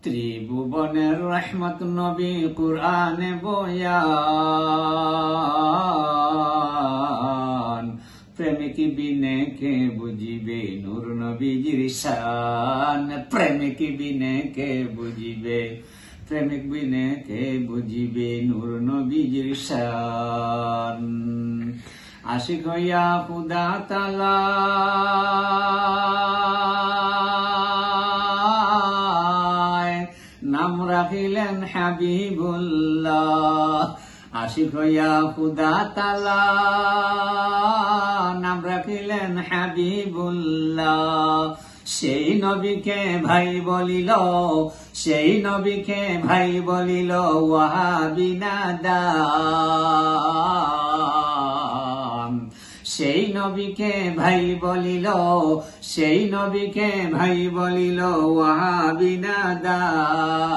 ত্রিভুবনের রহমত নবী কুরআনে বয়ান, প্রেমিক বিনে কে বুঝিবে নূর নবীজির শান, প্রেমিক বিনে কে বুঝিবে, প্রেমিক বিনে কে বুঝিবে নূর নবীজির শান। আশিক হইয়া খুদা তাআলা নাম রাখিলেন হাবিবুল্লাহ, আশিক হইয়া খুদা তাআলা নাম রাখিলেন হাবিবুল্লাহ। সেই নবীকে ভাই বলিল, সেই নবীকে ভাই বলিল ওয়াহাবী নাদাম। সেই নবীকে ভাই বলিল, সেই নবীকে ভাই বলিল ওয়াহাবী নাদাম।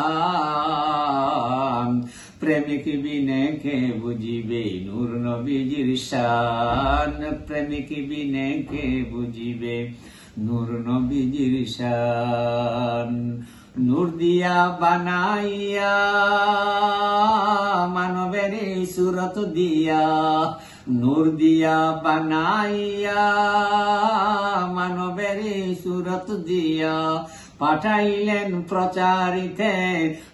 প্রেমিক বিনে কে বুঝিবে নূর নবীজির শান, প্রেমিক বিনে কে বুঝিবে নূর নবীজির শান। নূর দিয়া বানাইয়া মানবের সুরত দিয়া, নূর দিয়া বানাইয়া মানবের সুরত দিয়া, পাঠাইলেন প্রচারিতে,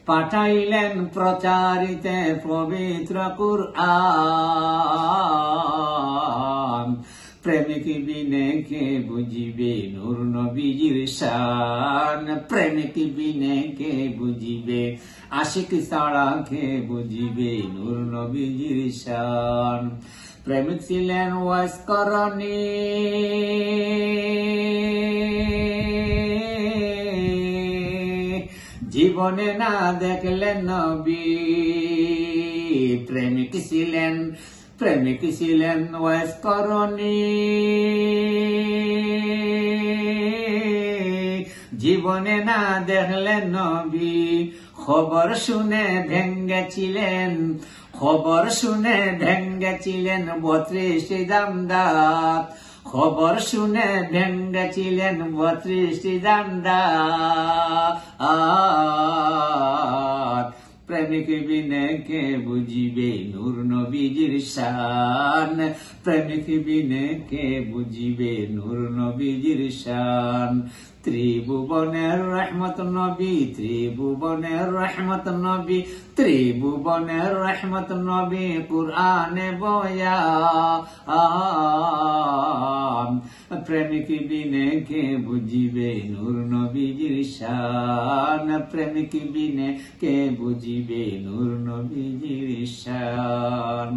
পাঠাইলেন প্রচারিতে পবিত্র কুরআন। প্রেমিক বিনে কে বুঝিবে নূর নবীজির শান, প্রেমিক বিনে কে বুঝিবে, আশিক ছাড়া কে বুঝিবে নূর নবীজির শান। প্রেমিক ছিলেন ওয়াজ করণী, জীবনে না দেখলেন নবী। প্রেমিক ছিলেন, প্রেমিক ছিলেন ওয়াজ করণী, জীবনে না দেখলেন নবী। খবর শুনে ভেঙ্গেছিলেন, খবর শুনে ভেঙ্গেছিলেন 32 জামদাত, খবর শুনে ভেঙ্গেছিলেন 32 জামদাত। প্রেমিক বিনে কে বুঝিবে নূর নবীজির শান, প্রেমিক বিনে কে বুঝিবে নূর নবীজির শান। ত্রিভুবনের রহমত নবী, ত্রিভুবনের রহমত নবী, ত্রিভুবনের রহমত নবী কুরআনে বয়ান। প্রেমিক বিনে কে বুঝিবে নূর নবীজির শান, প্রেমিক বিনে কে বুঝিবে নূর নবীজির শান।